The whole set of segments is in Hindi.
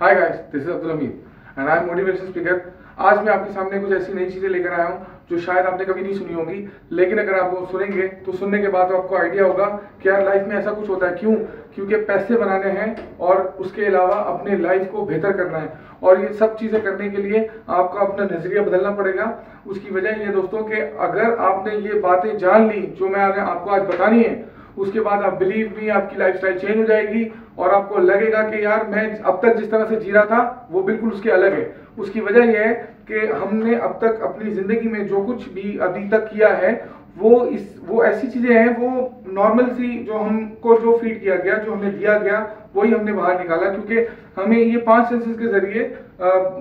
Hi guys, this is Abdul Hamid and I am motivation speaker. आज मैं आपके सामने कुछ ऐसी नई चीज़ें लेकर आया हूँ जो शायद आपने कभी नहीं सुनी होगी, लेकिन अगर आप वो सुनेंगे तो सुनने के बाद आपको आइडिया होगा कि यार लाइफ में ऐसा कुछ होता है। क्यों? क्योंकि पैसे बनाने हैं और उसके अलावा अपने लाइफ को बेहतर करना है, और ये सब चीज़ें करने के लिए आपका अपना नज़रिया बदलना पड़ेगा। उसकी वजह ये दोस्तों कि अगर आपने ये बातें जान ली जो मैं आपको आज बतानी है, उसके बाद आप बिलीव मी आपकी लाइफस्टाइल चेंज हो जाएगी और आपको लगेगा कि यार मैं अब तक जिस तरह से जी रहा था वो बिल्कुल उसके अलग है। उसकी वजह यह है कि हमने अब तक अपनी ज़िंदगी में जो कुछ भी अभी तक किया है वो ऐसी चीज़ें हैं, वो नॉर्मल सी जो हमको जो फीड किया गया, जो हमें दिया गया, वही हमने बाहर निकाला। क्योंकि हमें ये 5 सेंसेस के ज़रिए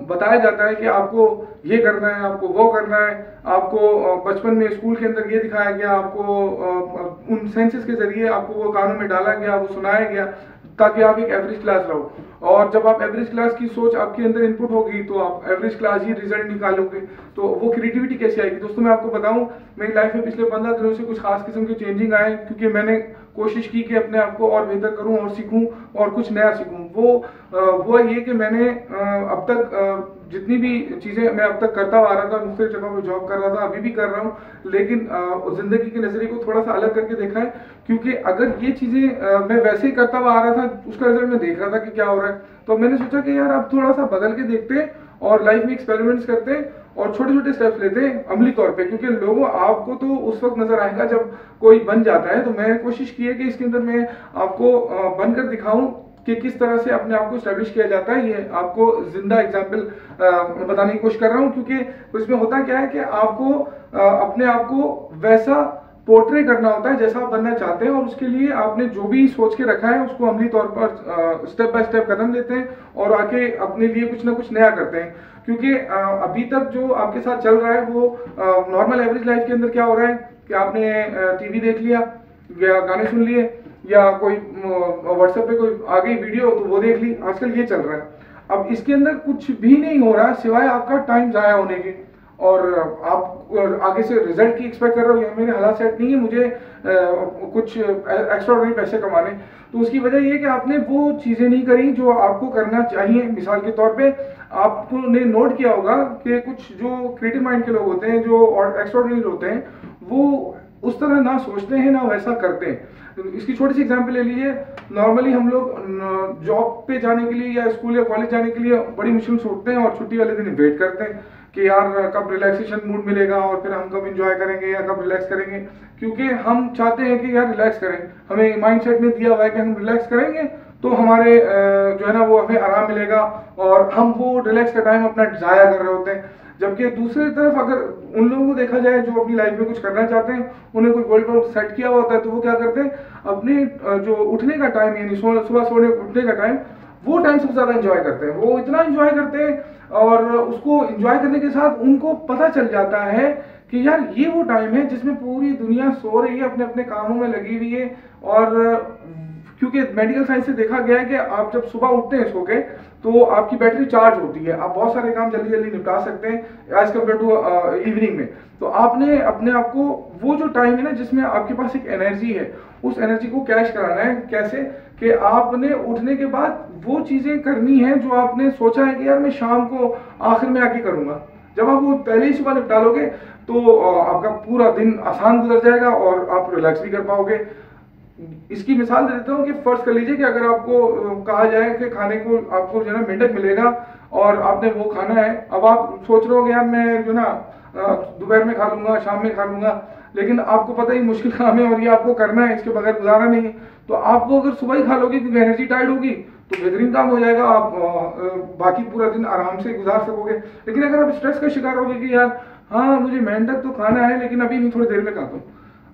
बताया जाता है कि आपको ये करना है, आपको वो करना है। आपको बचपन में स्कूल के अंदर ये दिखाया गया, आपको उन सेंसेस के ज़रिए आपको वो कानों में डाला गया, वो सुनाया गया ताकि आप एक एवरेज क्लास रहो। और जब आप एवरेज क्लास की सोच आपके अंदर इनपुट होगी तो आप एवरेज क्लास ही रिजल्ट निकालोगे। तो वो क्रिएटिविटी कैसे आएगी? दोस्तों मैं आपको बताऊं, मेरी लाइफ में पिछले 15 दिनों से कुछ खास किस्म के चेंजिंग आए, क्योंकि मैंने कोशिश की कि अपने आप को और बेहतर करूं और सीखूं और कुछ नया सीखूं। वो ये कि मैंने अब तक जितनी भी चीज़ें मैं अब तक करता आ रहा था, मुख्तलिफ जगहों पर जॉब कर रहा था, अभी भी कर रहा हूँ, लेकिन ज़िंदगी के नज़रिए को थोड़ा सा अलग करके देखा है। क्योंकि अगर ये चीज़ें मैं वैसे ही करता हुआ आ रहा था, उसका रिजल्ट मैं देख रहा था कि क्या हो रहा है, तो मैंने सोचा कि यार अब थोड़ा सा बदल के देखते हैं और लाइफ में एक्सपेरिमेंट्स करते हैं और छोटे छोटे स्टेप्स लेते हैं अमली तौर पे। क्योंकि लोगों आपको तो उस वक्त नजर आएगा जब कोई बन जाता है, तो मैं कोशिश की है कि इसके अंदर मैं आपको बनकर दिखाऊं कि किस तरह से अपने आप को स्टैब्लिश किया जाता है। ये आपको जिंदा एग्जाम्पल बताने की कोशिश कर रहा हूँ, क्योंकि उसमें होता क्या है कि आपको अपने आप को वैसा पोर्ट्रे करना होता है जैसा आप बनना चाहते हैं, और उसके लिए आपने जो भी सोच के रखा है उसको अमली तौर पर स्टेप बाय स्टेप कदम लेते हैं और आके अपने लिए कुछ ना कुछ नया करते हैं। क्योंकि अभी तक जो आपके साथ चल रहा है वो नॉर्मल एवरेज लाइफ के अंदर क्या हो रहा है कि आपने टीवी देख लिया या गाने सुन लिए या कोई व्हाट्सएप पे कोई आ गई वीडियो तो वो देख ली, आजकल ये चल रहा है। अब इसके अंदर कुछ भी नहीं हो रहा सिवाय आपका टाइम ज़ाया होने के, और आप आगे से रिजल्ट की एक्सपेक्ट कर रहे हो। मेरे हालात सेट नहीं है, मुझे कुछ एक्स्ट्राऑर्डिनरी पैसे कमाने, तो उसकी वजह ये कि आपने वो चीज़ें नहीं करी जो आपको करना चाहिए। मिसाल के तौर पे आपने नोट किया होगा कि कुछ जो क्रिएटिव माइंड के लोग होते हैं, जो एक्स्ट्राऑर्डिनरी होते हैं, वो उस तरह ना सोचते हैं ना वैसा करते हैं। तो इसकी छोटी सी एग्जांपल ले लीजिए। नॉर्मली हम लोग जॉब पे जाने के लिए या स्कूल या कॉलेज जाने के लिए बड़ी मुश्किल से उठते हैं और छुट्टी वाले दिन वेट करते हैं कि यार कब रिलैक्सेशन मूड मिलेगा और फिर हम कब एंजॉय करेंगे या कब रिलैक्स करेंगे। क्योंकि हम चाहते हैं कि यार रिलैक्स करें, हमें माइंडसेट में दिया हुआ है कि हम रिलैक्स करेंगे तो हमारे जो है ना वो हमें आराम मिलेगा, और हम वो रिलैक्स का टाइम अपना ज़ाया कर रहे होते हैं। जबकि दूसरी तरफ अगर उन लोगों को देखा जाए जो अपनी लाइफ में कुछ करना चाहते हैं, उन्हें कोई गोल गोल सेट किया हुआ होता है, तो वो क्या करते हैं, अपने जो उठने का टाइम यानी सुबह सोने उठने का टाइम, वो टाइम सबसे ज़्यादा एंजॉय करते हैं। वो इतना एंजॉय करते हैं और उसको एंजॉय करने के साथ उनको पता चल जाता है कि यार ये वो टाइम है जिसमें पूरी दुनिया सो रही है, अपने अपने कामों में लगी हुई है। और क्योंकि मेडिकल साइंस से देखा गया है कि आप जब सुबह उठते हैं सो के, तो आपकी बैटरी चार्ज होती है, आप बहुत सारे काम जल्दी जल्दी निपटा सकते हैं एज कम्पेयर टू इवनिंग में। तो आपने अपने आप को वो जो टाइम है ना जिसमें आपके पास एक एनर्जी है, उस एनर्जी को कैश कराना है। कैसे? कि आपने उठने के बाद वो चीज़ें करनी है जो आपने सोचा है कि यार मैं शाम को आखिर में आके करूँगा। जब आप वो पहले ही सुबह निपटा लोगे तो आपका पूरा दिन आसान गुजर जाएगा और आप रिलैक्स भी कर पाओगे। इसकी मिसाल दे देता हूँ कि फर्ज कर लीजिए कि अगर आपको कहा जाए कि खाने को आपको जो है ना मेंढक मिलेगा और आपने वो खाना है। अब आप सोच रहे हो कि यार मैं जो ना दोपहर में खा लूंगा, शाम में खा लूंगा, लेकिन आपको पता ही मुश्किल काम है और ये आपको करना है, इसके बगैर गुजारा नहीं है। तो आप वो अगर सुबह ही खा लोगे क्योंकि एनर्जी टाइट होगी तो बेहतरीन काम हो जाएगा, आप बाकी पूरा दिन आराम से गुजार सकोगे। लेकिन अगर आप स्ट्रेस का शिकार होगे कि यार हाँ मुझे मेंढक तो खाना है लेकिन अभी नहीं, थोड़ी देर में खाता हूँ,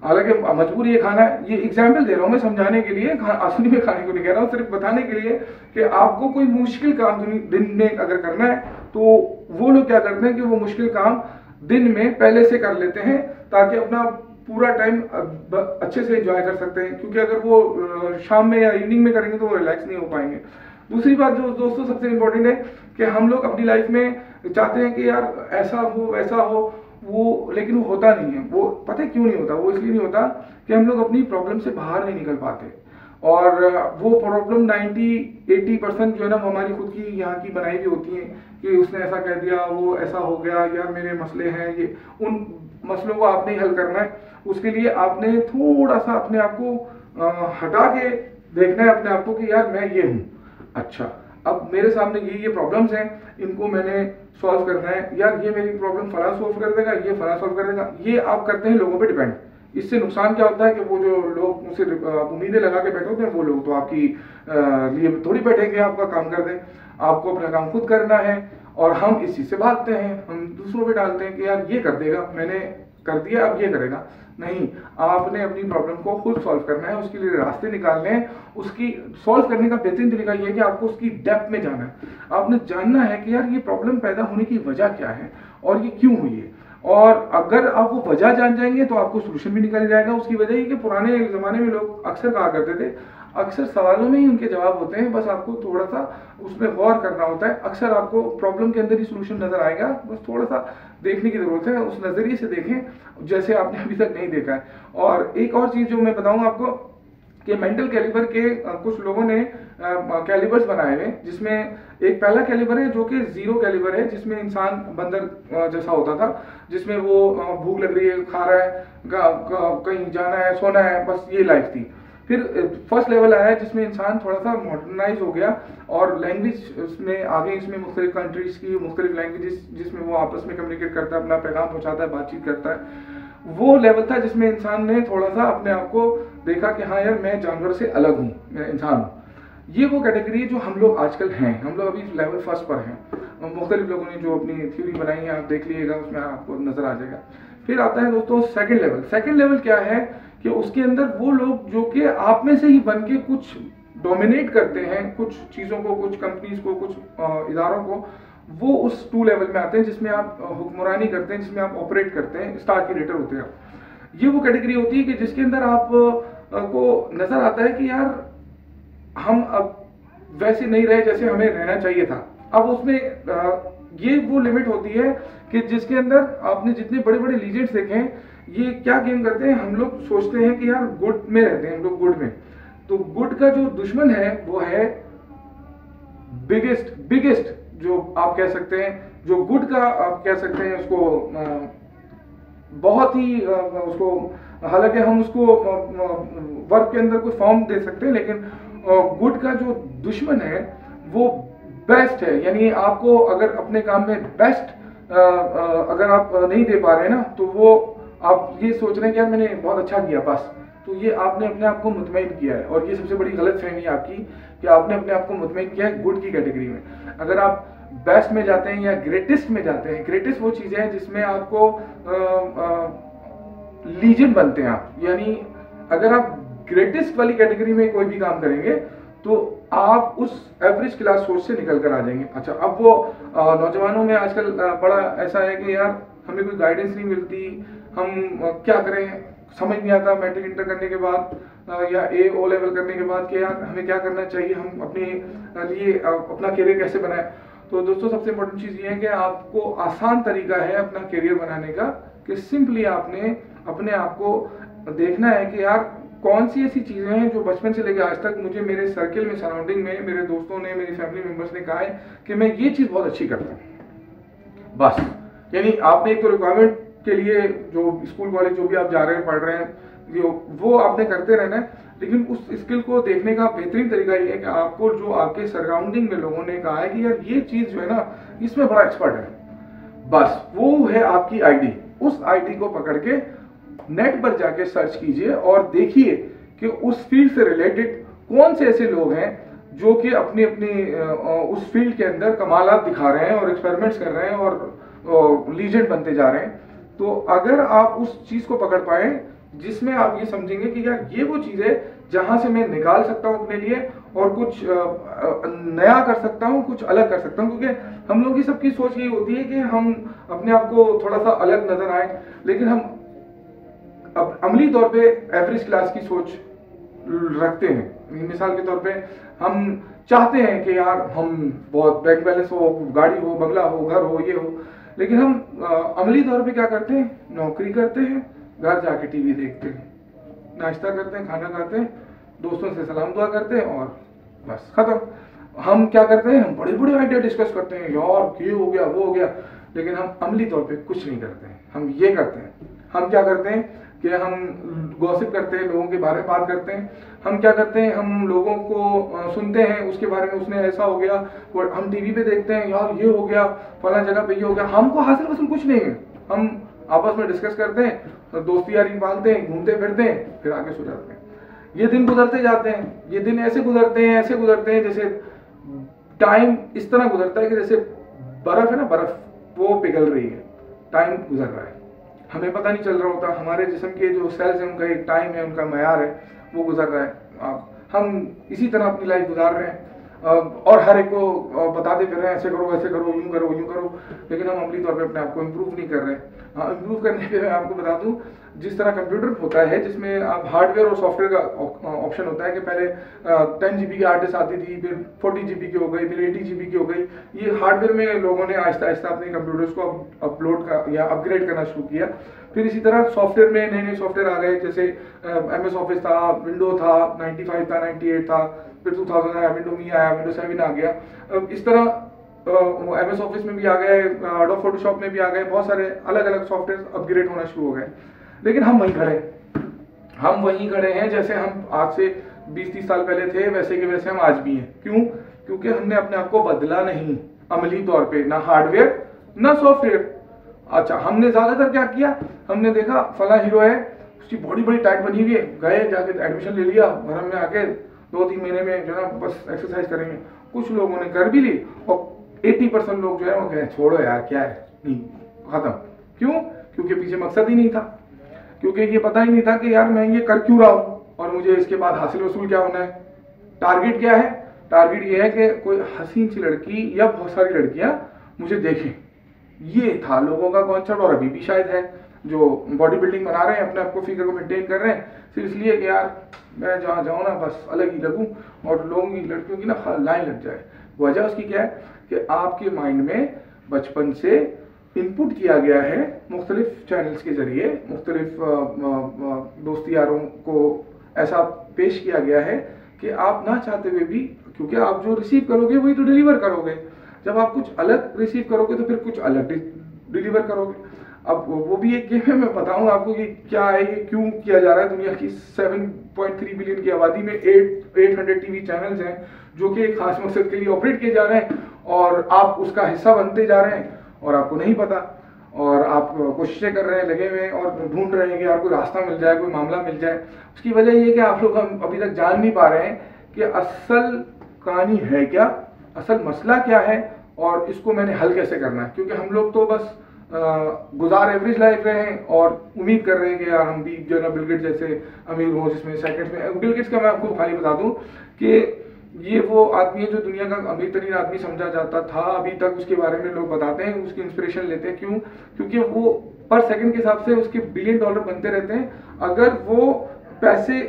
हालांकि मजबूरी ये खाना है। ये एग्जाम्पल दे रहा हूँ मैं समझाने के लिए, असली में खाने को नहीं कह रहा हूँ, सिर्फ बताने के लिए कि आपको कोई मुश्किल काम दिन में अगर करना है तो वो लोग क्या करते हैं कि वो मुश्किल काम दिन में पहले से कर लेते हैं ताकि अपना पूरा टाइम अच्छे से एंजॉय कर सकते हैं। क्योंकि अगर वो शाम में या इवनिंग में करेंगे तो वो रिलैक्स नहीं हो पाएंगे। दूसरी बात जो दोस्तों सबसे इम्पोर्टेंट है कि हम लोग अपनी लाइफ में चाहते हैं कि यार ऐसा हो वैसा हो, वो लेकिन वो होता नहीं है। वो पता है क्यों नहीं होता? वो इसलिए नहीं होता कि हम लोग अपनी प्रॉब्लम से बाहर नहीं निकल पाते। और वो प्रॉब्लम 90-80% जो है ना वो हमारी खुद की यहाँ की बनाई हुई होती हैं कि उसने ऐसा कह दिया, वो ऐसा हो गया, यार मेरे मसले हैं ये। उन मसलों को आपने ही हल करना है। उसके लिए आपने थोड़ा सा अपने आप को हटा के देखना है अपने आप को कि यार मैं ये हूँ, अच्छा अब मेरे सामने ये प्रॉब्लम्स हैं, इनको मैंने सॉल्व करना है। यार ये मेरी प्रॉब्लम फला सॉल्व कर देगा, ये फला सॉल्व कर देगा। ये आप करते हैं लोगों पे डिपेंड। इससे नुकसान क्या होता है कि वो जो लोग मुझसे उम्मीदें लगा के बैठे होते हैं, वो लोग तो आपकी लिए थोड़ी बैठेंगे आपका काम कर दें। आपको अपना काम खुद करना है, और हम इस चीज़ से भागते हैं, हम दूसरों पे डालते हैं कि यार ये कर देगा, मैंने कर दिया अब ये करेगा। नहीं, आपने अपनी प्रॉब्लम को खुद सॉल्व करना है, उसके लिए रास्ते निकालने हैं। उसकी सॉल्व करने का बेहतरीन तरीका ये है कि आपको उसकी डेप्थ में जाना है। आपने जानना है कि यार ये प्रॉब्लम पैदा होने की वजह क्या है और ये क्यों हुई है। और अगर आप वो वजह जान जाएंगे तो आपको सोल्यूशन भी निकल जाएगा। उसकी वजह ये कि पुराने ज़माने में लोग अक्सर कहा करते थे, अक्सर सवालों में ही उनके जवाब होते हैं, बस आपको थोड़ा सा उसमें गौर करना होता है। अक्सर आपको प्रॉब्लम के अंदर ही सोल्यूशन नजर आएगा, बस थोड़ा सा देखने की जरूरत है। उस नज़रिए से देखें जैसे आपने अभी तक नहीं देखा है। और एक और चीज़ जो मैं बताऊँ आपको कि मेंटल कैलिबर के कुछ लोगों ने कैलिबर्स बनाए हुए, जिसमें एक पहला कैलिबर है जो कि जीरो कैलिबर है, जिसमें इंसान बंदर जैसा होता था, जिसमें वो भूख लग रही है, खा रहा है, कहीं जाना है, सोना है, बस ये लाइफ थी। फिर फर्स्ट लेवल आया जिसमें इंसान थोड़ा सा मॉडर्नाइज हो गया और लैंग्वेज उसमें आगे, इसमें मुख्तलिफ कंट्रीज की मुख्तलिफ लैंग्वेजेस जिसमें वो आपस में कम्युनिकेट करता है, अपना पैगाम पहुंचाता है, बातचीत करता है। वो लेवल था जिसमें इंसान ने थोड़ा सा अपने आप को देखा कि हाँ यार मैं जानवर से अलग हूँ, मैं इंसान हूँ। ये वो कैटेगरी है जो हम लोग आजकल हैं। हम लोग अभी लेवल फर्स्ट पर हैं। मुख्तलिफ लोगों ने जो अपनी थ्योरी बनाई है आप देख लीजिएगा, उसमें आपको नजर आ जाएगा। फिर आता है दोस्तों सेकंड लेवल। सेकंड लेवल क्या है कि उसके अंदर वो लोग जो कि आप में से ही बन के कुछ डोमिनेट करते हैं, कुछ चीज़ों को, कुछ कंपनीज को, कुछ इदारों को, वो उस 2 लेवल में आते हैं जिसमें आप हुक्मरानी करते हैं, जिसमें आप ऑपरेट करते हैं, स्टार क्रिएटर होते हैं। ये वो कैटेगरी होती है कि जिसके अंदर आप को नजर आता है कि यार हम अब वैसे नहीं रहे जैसे हमें रहना चाहिए था। अब उसमें ये वो लिमिट होती है कि जिसके अंदर आपने जितने बड़े बड़े लीजेंड्स देखे हैं, ये क्या गेम करते हैं, हम लोग सोचते हैं कि यार गुड में रहते हैं हम लोग, गुड में। तो गुड का जो दुश्मन है वो है बिगेस्ट जो आप कह सकते हैं, जो गुड का आप कह सकते हैं उसको बहुत ही उसको, हालांकि हम उसको वर्क के अंदर कोई फॉर्म दे सकते हैं, लेकिन गुड का जो दुश्मन है वो बेस्ट है। यानी आपको अगर अपने काम में बेस्ट अगर आप नहीं दे पा रहे हैं ना, तो वो आप ये सोच रहे हैं कि यार मैंने बहुत अच्छा किया बस, तो ये आपने अपने आप को मुतमईन किया है। और ये सबसे बड़ी गलत फहमी है आपकी कि आपने अपने आप को मुतमईन किया है गुड की कैटेगरी में। अगर आप बेस्ट में जाते हैं या ग्रेटेस्ट में जाते हैं, ग्रेटेस्ट वो चीज़ है जिसमें आपको लीजेंड बनते हैं आप। यानी अगर आप ग्रेटेस्ट वाली कैटेगरी में कोई भी काम करेंगे तो आप उस एवरेज क्लास सोच से निकल कर आ जाएंगे। अच्छा, अब वो नौजवानों में आजकल बड़ा ऐसा है कि यार हमें कोई गाइडेंस नहीं मिलती, हम क्या करें, समझ नहीं आता मैट्रिक इंटर करने के बाद या ओ लेवल करने के बाद कि यार हमें क्या करना चाहिए, हम अपने लिए अपना करियर कैसे बनाएं। तो दोस्तों सबसे इम्पोर्टेंट चीज़ ये है कि आपको आसान तरीका है अपना करियर बनाने का, कि सिंपली आपने अपने आप को देखना है कि यार कौन सी ऐसी चीज़ें हैं जो बचपन से लेकर आज तक मुझे मेरे सर्किल में, सराउंडिंग में, मेरे दोस्तों ने, मेरी फैमिली मेम्बर्स ने कहा है कि मैं ये चीज़ बहुत अच्छी करता हूँ। बस, यानी आपने एक तो रिक्वायरमेंट के लिए जो स्कूल कॉलेज जो भी आप जा रहे हैं, पढ़ रहे हैं, वो आपने करते रहना है। लेकिन उस स्किल को देखने का बेहतरीन तरीका ये है कि आपको जो आपके सराउंडिंग में लोगों ने कहा है कि यार ये चीज़ जो है ना इसमें बड़ा एक्सपर्ट है, बस वो है आपकी आईडी। उस आईडी को पकड़ के नेट पर जाके सर्च कीजिए और देखिए कि उस फील्ड से रिलेटेड कौन से ऐसे लोग हैं जो कि अपनी अपनी उस फील्ड के अंदर कमालात दिखा रहे हैं और एक्सपेरिमेंट्स कर रहे हैं और लीजेंड बनते जा रहे हैं। तो अगर आप उस चीज़ को पकड़ पाए जिसमें आप ये समझेंगे कि यार ये वो चीज़ है जहां से मैं निकाल सकता हूं अपने लिए और कुछ नया कर सकता हूं, कुछ अलग कर सकता हूं, क्योंकि हम लोगों की सबकी सोच यही होती है कि हम अपने आप को थोड़ा सा अलग नजर आए, लेकिन हम अब अमली तौर पे एवरेज क्लास की सोच रखते हैं। मिसाल के तौर पे हम चाहते हैं कि यार हम बहुत बैंक बैलेंस हो, गाड़ी हो, बंगला हो, घर हो, ये हो, लेकिन हम अमली तौर पे क्या करते हैं, नौकरी करते हैं, घर जाके टीवी देखते हैं, नाश्ता करते हैं, खाना खाते हैं, दोस्तों से सलाम दुआ करते हैं और बस खत्म। हम क्या करते हैं, हम बड़े बड़े आइडिया डिस्कस करते हैं, यार ये हो गया वो हो गया, लेकिन हम अमली तौर पे कुछ नहीं करते हैं। हम ये करते हैं, हम क्या करते हैं कि हम गॉसिप करते हैं, लोगों के बारे में बात करते हैं। हम क्या करते हैं, हम लोगों को सुनते हैं, उसके बारे में उसने ऐसा हो गया, और हम टीवी पे देखते हैं, यार ये हो गया, फला जगह पे ये हो गया। हमको हासिल वसूल कुछ नहीं है, हम आपस में डिस्कस करते हैं, दोस्ती यारी पालते हैं, घूमते फिरते हैं, फिर आगे सो जाते हैं। ये दिन गुजरते जाते हैं, ये दिन ऐसे गुजरते हैं, ऐसे गुजरते हैं, जैसे टाइम इस तरह गुजरता है कि जैसे बर्फ है ना, बर्फ वो पिघल रही है, टाइम गुजर रहा है, हमें पता नहीं चल रहा होता। हमारे जिस्म के जो सेल्स हैं, उनका एक टाइम है, उनका मयार है, वो गुजर रहा है। हम इसी तरह अपनी लाइफ गुजार रहे हैं और हर एक को बताते फिर रहे हैं, ऐसे करो वैसे करो, यूं करो यूं करो, लेकिन हम अमली तौर पे अपने आप को इम्प्रूव नहीं कर रहे। हाँ, इम्प्रूव करने पे मैं आपको बता दूं, जिस तरह कंप्यूटर होता है जिसमें आप हार्डवेयर और सॉफ्टवेयर का ऑप्शन होता है कि पहले 10 GB की हार्ड डिस्क आती थी, फिर 40 GB की हो गई, फिर 80 GB की हो गई। ये हार्डवेयर में लोगों ने आहिस्ता आहिस्ता अपने कंप्यूटर्स को अपलोड का या अपग्रेड करना शुरू किया। फिर इसी तरह सॉफ्टवेयर में नए नए सॉफ्टवेयर आ गए, जैसे MS ऑफिस था, विंडो था, 95 था, 98 था, फिर 2000 आया, विंडो मी आया, विंडो 7 आ गया। इस तरह MS ऑफिस में भी आ गए, एडोब फोटोशॉप में भी आ गए, बहुत सारे अलग अलग सॉफ्टवेयर अपग्रेड होना शुरू हो गए। लेकिन हम वहीं खड़े हैं जैसे हम आज से 20-30 साल पहले थे, वैसे के वैसे हम आज भी हैं। क्यों? क्योंकि हमने अपने आप को बदला नहीं अमली तौर पे, ना हार्डवेयर ना सॉफ्टवेयर। अच्छा, हमने ज्यादातर क्या किया, हमने देखा फला हीरो है, उसकी बॉडी बड़ी टाइट बनी हुई है, गए जाके एडमिशन ले लिया, घर में आके 2-3 महीने में जो है बस एक्सरसाइज करेंगे। कुछ लोगों ने कर भी ली और 80% लोग जो है वो कहे छोड़ो यार क्या है, नहीं, खत्म। क्यों? क्योंकि पीछे मकसद ही नहीं था, क्योंकि ये पता ही नहीं था कि यार मैं ये कर क्यों रहा हूँ और मुझे इसके बाद हासिल वसूल क्या होना है। टारगेट क्या है? टारगेट ये है कि कोई हसीन सी लड़की या बहुत सारी लड़कियां मुझे देखें, ये था लोगों का कॉन्सेप्ट। और अभी भी शायद है, जो बॉडी बिल्डिंग बना रहे हैं, अपने आप को फिगर को मेंटेन कर रहे हैं सिर्फ इसलिए कि यार मैं जहाँ जाऊँ ना बस अलग ही लगूँ और लोगों की लड़कियों की ना लाइन लग जाए। वजह उसकी क्या है कि आपके माइंड में बचपन से इनपुट किया गया है मुख्तलिफ चैनल्स के जरिए, मुख्तलिफ दोस्ती यारों को ऐसा पेश किया गया है कि आप ना चाहते हुए भी, क्योंकि आप जो रिसीव करोगे वही तो डिलीवर करोगे। जब आप कुछ अलग रिसीव करोगे तो फिर कुछ अलग डिलीवर करोगे। अब वो भी एक गेम है, मैं बताऊं आपको कि क्या है, ये क्यों किया जा रहा है। दुनिया की 7.3 बिलियन की आबादी में 800 टीवी चैनल्स हैं जो कि एक खास मकसद के लिए ऑपरेट किए जा रहे हैं और आप उसका हिस्सा बनते जा रहे हैं और आपको नहीं पता, और आप कोशिशें कर रहे हैं, लगे हुए हैं और ढूंढ रहे हैं कि यार कोई रास्ता मिल जाए, कोई मामला मिल जाए। उसकी वजह ये है कि आप लोग हम अभी तक जान नहीं पा रहे हैं कि असल कहानी है क्या, असल मसला क्या है और इसको मैंने हल कैसे करना है। क्योंकि हम लोग तो बस गुजार एवरेज लाइफ रहे हैं और उम्मीद कर रहे हैं कि यार हम भी जो ना बिल गेट्स जैसे अमीर हो, जिसमें सेकंड्स में। बिल गेट्स का मैं आपको खाली बता दूं कि ये वो आदमी है जो दुनिया का अमीर तरीन आदमी समझा जाता था, अभी तक उसके बारे में लोग बताते हैं, उसकी इंस्पिरेशन लेते हैं। क्यों? क्योंकि वो पर सेकंड के हिसाब से उसके बिलियन डॉलर बनते रहते हैं। अगर वो पैसे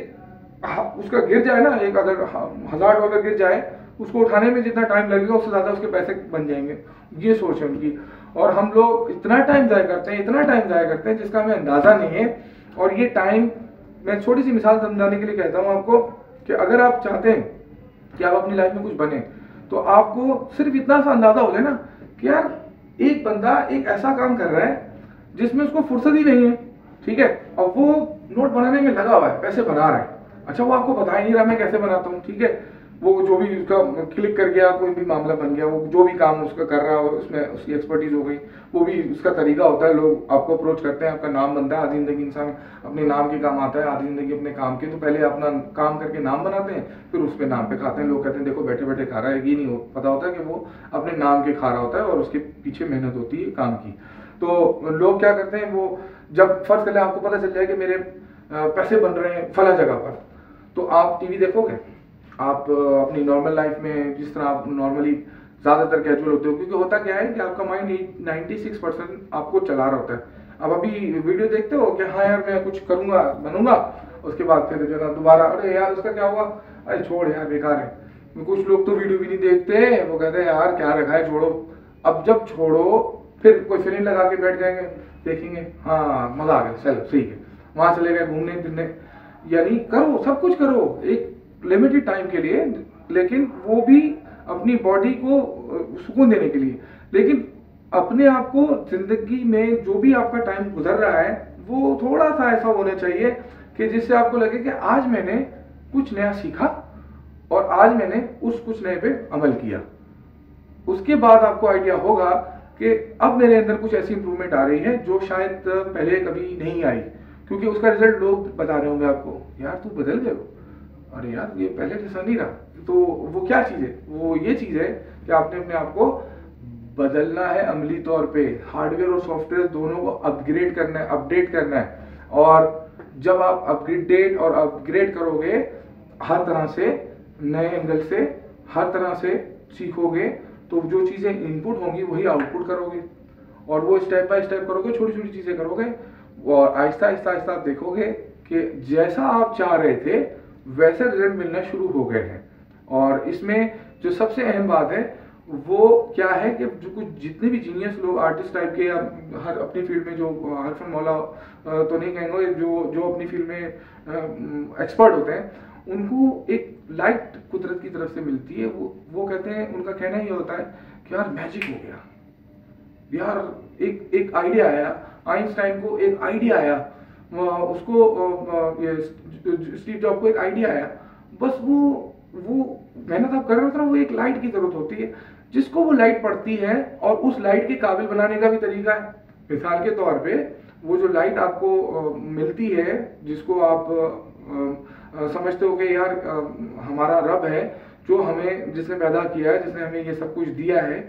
उसका गिर जाए ना, एक अगर $1000 गिर जाए, उसको उठाने में जितना टाइम लगेगा उससे ज्यादा उसके पैसे बन जाएंगे। ये सोच है उनकी। और हम लोग इतना टाइम जाया करते हैं जिसका हमें अंदाजा नहीं है। और ये टाइम, मैं छोटी सी मिसाल समझाने के लिए कहता हूँ आपको कि अगर आप चाहते हैं कि आप अपनी लाइफ में कुछ बने, तो आपको सिर्फ इतना सा अंदाजा हो जाए ना कि यार एक बंदा एक ऐसा काम कर रहा है जिसमें उसको फुर्सत ही नहीं है, ठीक है, और वो नोट बनाने में लगा हुआ है, पैसे बना रहा है। अच्छा, वो आपको बता ही नहीं रहा मैं कैसे बनाता हूँ, ठीक है। वो जो भी उसका क्लिक कर गया, कोई भी मामला बन गया, वो जो भी काम उसका कर रहा हो उसमें उसकी एक्सपर्टीज हो गई, वो भी उसका तरीका होता है। लोग आपको अप्रोच करते हैं, आपका नाम बनता है। आधी जिंदगी इंसान अपने नाम के काम आता है, आधी जिंदगी अपने काम के। तो पहले अपना काम करके नाम बनाते हैं, फिर उस पर नाम पे खाते हैं। लोग कहते हैं देखो बैठे बैठे खा रहा है, ये नहीं पता होता कि वो अपने नाम के खा रहा होता है और उसके पीछे मेहनत होती है काम की। तो लोग क्या करते हैं, वो जब फर्ज कर ले आपको पता चल जाए कि मेरे पैसे बन रहे हैं फला जगह पर, तो आप टीवी देखोगे, आप अपनी नॉर्मल लाइफ में जिस तरह आप नॉर्मली ज़्यादातर कैजुअल होते हो, क्योंकि होता क्या है कि आपका माइंड 96% आपको चला रहा होता है। अब अभी वीडियो देखते हो कि हाँ यार मैं कुछ करूँगा, बनूंगा, उसके बाद फिर जो ना दोबारा अरे यार उसका क्या हुआ, अरे छोड़ यार बेकार है। कुछ लोग तो वीडियो भी नहीं देखते, वो कहते हैं यार क्या रखा है, छोड़ो। अब जब छोड़ो फिर कोई फिल्म लगा के बैठ जाएंगे, देखेंगे हाँ मज़ा आ गया, चलो ठीक है, वहाँ चले गए घूमने फिरने। यानी करो, सब कुछ करो, एक लिमिटेड टाइम के लिए, लेकिन वो भी अपनी बॉडी को सुकून देने के लिए। लेकिन अपने आप को जिंदगी में जो भी आपका टाइम गुजर रहा है वो थोड़ा सा ऐसा होना चाहिए कि जिससे आपको लगे कि आज मैंने कुछ नया सीखा और आज मैंने उस कुछ नए पे अमल किया। उसके बाद आपको आइडिया होगा कि अब मेरे अंदर कुछ ऐसी इंप्रूवमेंट आ रही है जो शायद पहले कभी नहीं आई, क्योंकि उसका रिजल्ट लोग बता रहे होंगे आपको, यार तू बदल गए हो, अरे यार ये पहले जैसा नहीं रहा। तो वो क्या चीज़ है? वो ये चीज़ है कि आपने अपने आप को बदलना है अमली तौर पे। हार्डवेयर और सॉफ्टवेयर दोनों को अपग्रेड करना है, अपडेट करना है। और जब आप अपग्रेड करोगे, हर तरह से नए एंगल से, हर तरह से सीखोगे, तो जो चीज़ें इनपुट होंगी वही आउटपुट करोगे, और वो स्टेप बाय स्टेप करोगे, छोटी छोटी चीज़ें करोगे, और आहिस्ता आहिस्ता आहिस्ता आप देखोगे कि जैसा आप चाह रहे थे वैसे रिजल्ट मिलना शुरू हो गए हैं। और इसमें जो सबसे अहम बात है वो क्या है कि जो कुछ जितने भी जीनियस लोग आर्टिस्ट टाइप के या हर अपनी फील्ड में जो हरफन मौला तो नहीं कहेंगे, जो अपनी फील्ड में एक्सपर्ट होते हैं, उनको एक लाइट कुदरत की तरफ से मिलती है। वो कहते हैं, उनका कहना ये होता है कि यार मैजिक हो गया, यार एक आइडिया आया। आइंस्टाइन को एक आइडिया आया, उसको स्टीव जॉब को एक आइडिया आया, बस वो मेहनत आप कर रहे हो ना, वो एक लाइट की जरूरत होती है जिसको वो लाइट पड़ती है, और उस लाइट के काबिल बनाने का भी तरीका है। मिसाल के तौर पे वो जो लाइट आपको मिलती है, जिसको आप समझते हो कि यार हमारा रब है जो हमें, जिसने पैदा किया है, जिसने हमें ये सब कुछ दिया है,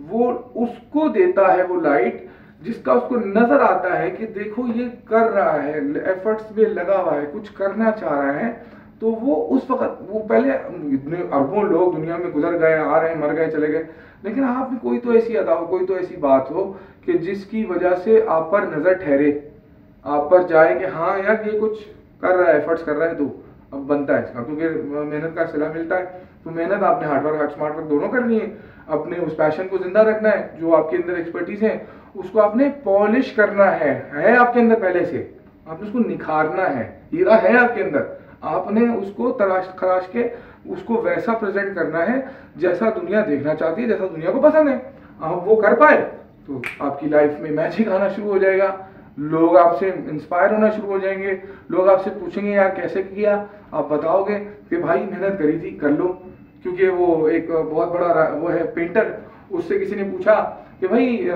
वो उसको देता है वो लाइट जिसका उसको नजर आता है कि देखो ये कर रहा है, एफर्ट्स में लगा हुआ है, कुछ करना चाह रहा है। तो वो उस वक्त, वो पहले इतने अरबों लोग दुनिया में गुजर गए, आ रहे हैं, मर गए, चले गए, लेकिन आप में कोई तो ऐसी अदा हो, कोई तो ऐसी बात हो कि जिसकी वजह से आप पर नजर ठहरे, आप पर जाए कि हाँ यार ये कुछ कर रहा है, एफर्ट्स कर रहा है, तो अब बनता है इसका, क्योंकि मेहनत का सिला मिलता है। तो मेहनत आपने हार्डवर्क स्मार्ट वर्क दोनों करनी है। अपने उस पैशन को जिंदा रखना है, जो आपके अंदर एक्सपर्टीज है उसको आपने पॉलिश करना है आपके अंदर पहले से, आपने उसको निखारना है, हीरा है आपके अंदर, आपने उसको तराश खराश के उसको वैसा प्रेजेंट करना है जैसा दुनिया देखना चाहती है, जैसा दुनिया को पसंद है। आप वो कर पाए तो आपकी लाइफ में मैजिक आना शुरू हो जाएगा, लोग आपसे इंस्पायर होना शुरू हो जाएंगे, लोग आपसे पूछेंगे यार कैसे किया, आप बताओगे कि भाई मेहनत करी थी, कर लो। क्योंकि वो एक बहुत बड़ा वो है पेंटर, उससे किसी ने पूछा कि भाई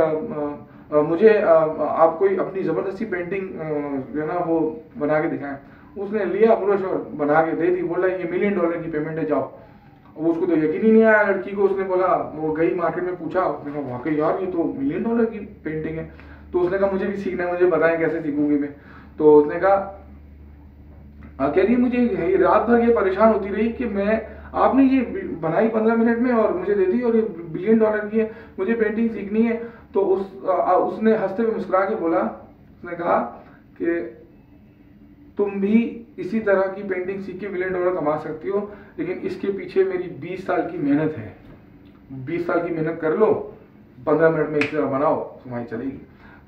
मुझे आप कोई अपनी ज़बरदस्ती पेंटिंग जो है ना वो बना के दिखाएं। उसने लिया ब्रश और बना के दे दी, बोला ये $1 मिलियन की पेमेंट है, जाओ। वो उसको तो यकीन ही नहीं आया लड़की को। उसने बोला, वो गई मार्केट में पूछा, उसने कहा वाकई यार ये तो $1 मिलियन की पेंटिंग है। तो उसने कहा मुझे भी सीखना है, मुझे बताएं कैसे सीखूंगी मैं। तो उसने कहा कह रही मुझे रात भर ये परेशान होती रही कि मैं, आपने ये बनाई 15 मिनट में और मुझे दे दी, और ये $1 बिलियन की है, मुझे पेंटिंग सीखनी है। तो उसने हंसते हुए मुस्कुरा के बोला, उसने कहा कि तुम भी इसी तरह की पेंटिंग सीख के $1 मिलियन कमा सकती हो, लेकिन इसके पीछे मेरी 20 साल की मेहनत है। 20 साल की मेहनत कर लो, 15 मिनट में इस तरह बनाओ, तुम्हारी चलेगी।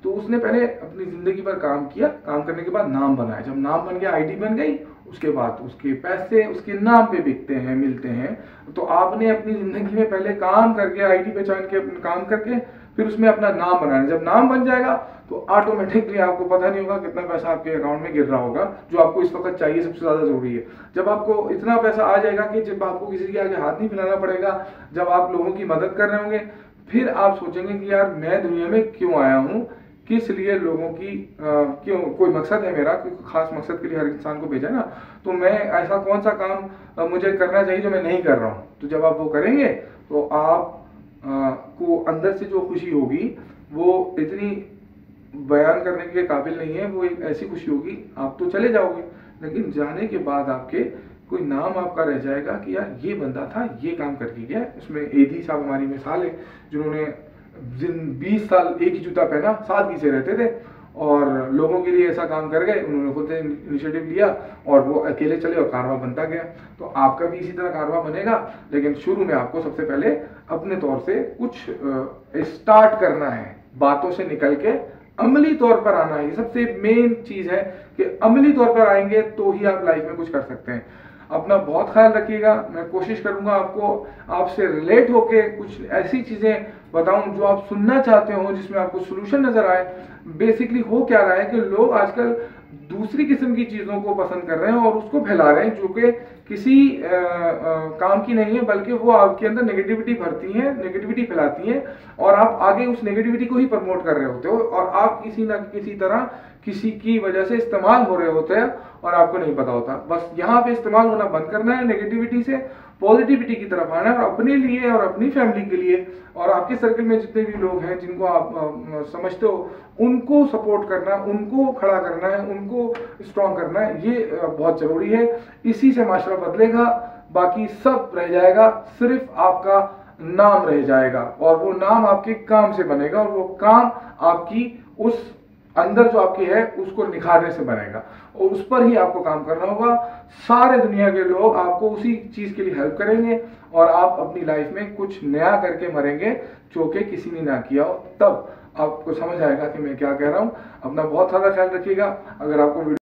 तो उसने पहले अपनी जिंदगी पर काम किया, काम करने के बाद नाम बनाया। जब नाम बन गया, आईडी बन गई, उसके बाद उसके पैसे उसके नाम पे बिकते हैं, मिलते हैं। तो आपने अपनी जिंदगी में पहले काम करके, आईडी पहचान के, काम करके, फिर उसमें अपना नाम बनाना। जब नाम बन जाएगा तो ऑटोमेटिकली आपको पता नहीं होगा कितना पैसा आपके अकाउंट में गिर रहा होगा, जो आपको इस वक्त चाहिए, सबसे ज्यादा जरूरी है। जब आपको इतना पैसा आ जाएगा कि जब आपको किसी के आगे हाथ नहीं फैलाना पड़ेगा, जब आप लोगों की मदद कर रहे होंगे, फिर आप सोचेंगे कि यार मैं दुनिया में क्यों आया हूँ, किस लिए लोगों की क्यों, कोई मकसद है मेरा, कोई खास मकसद के लिए हर इंसान को भेजा ना, तो मैं ऐसा कौन सा काम मुझे करना चाहिए जो मैं नहीं कर रहा हूँ। तो जब आप वो करेंगे तो आप को अंदर से जो खुशी होगी वो इतनी बयान करने के काबिल नहीं है। वो एक ऐसी खुशी होगी, आप तो चले जाओगे, लेकिन जाने के बाद आपके कोई नाम आपका रह जाएगा कि यार ये बंदा था, ये काम करके गया। इसमें एदी साहब हमारी मिसाल है, जिन्होंने 20 साल एक ही जूता पहना, सादगी से रहते थे और लोगों के लिए ऐसा काम कर गए। उन्होंने खुद इनिशिएटिव लिया और वो अकेले चले और कारवां बनता गया। तो आपका भी इसी तरह कारवां बनेगा, लेकिन शुरू में आपको सबसे पहले अपने तौर से कुछ स्टार्ट करना है, बातों से निकल के अमली तौर पर आना है। ये सबसे मेन चीज है कि अमली तौर पर आएंगे तो ही आप लाइफ में कुछ कर सकते हैं। अपना बहुत ख्याल रखिएगा। मैं कोशिश करूंगा आपसे रिलेट होके कुछ ऐसी चीज़ें बताऊं जो आप सुनना चाहते हो, जिसमें आपको सोल्यूशन नज़र आए। बेसिकली हो क्या रहा है कि लोग आजकल दूसरी किस्म की चीज़ों को पसंद कर रहे हैं और उसको फैला रहे हैं, जो कि किसी काम की नहीं है, बल्कि वो आपके अंदर नेगेटिविटी भरती हैं, नेगेटिविटी फैलाती हैं, और आप आगे उस नेगेटिविटी को ही प्रमोट कर रहे होते हो, और आप किसी न किसी तरह किसी की वजह से इस्तेमाल हो रहे होते हैं और आपको नहीं पता होता। बस यहाँ पे इस्तेमाल होना बंद करना है, नेगेटिविटी से पॉजिटिविटी की तरफ आना है, और अपने लिए और अपनी फैमिली के लिए और आपके सर्कल में जितने भी लोग हैं जिनको आप समझते हो, उनको सपोर्ट करना, उनको खड़ा करना है, उनको स्ट्रॉन्ग करना है। ये बहुत ज़रूरी है। इसी से माशरा बदलेगा, बाकी सब रह जाएगा, सिर्फ आपका नाम रह जाएगा, और वो नाम आपके काम से बनेगा, और वो काम आपकी उस अंदर जो आपकी है उसको निखारने से बनेगा, और उस पर ही आपको काम करना होगा। सारे दुनिया के लोग आपको उसी चीज़ के लिए हेल्प करेंगे, और आप अपनी लाइफ में कुछ नया करके मरेंगे जो कि किसी ने ना किया हो। तब आपको समझ आएगा कि मैं क्या कह रहा हूँ। अपना बहुत सारा ख्याल रखिएगा। अगर आपको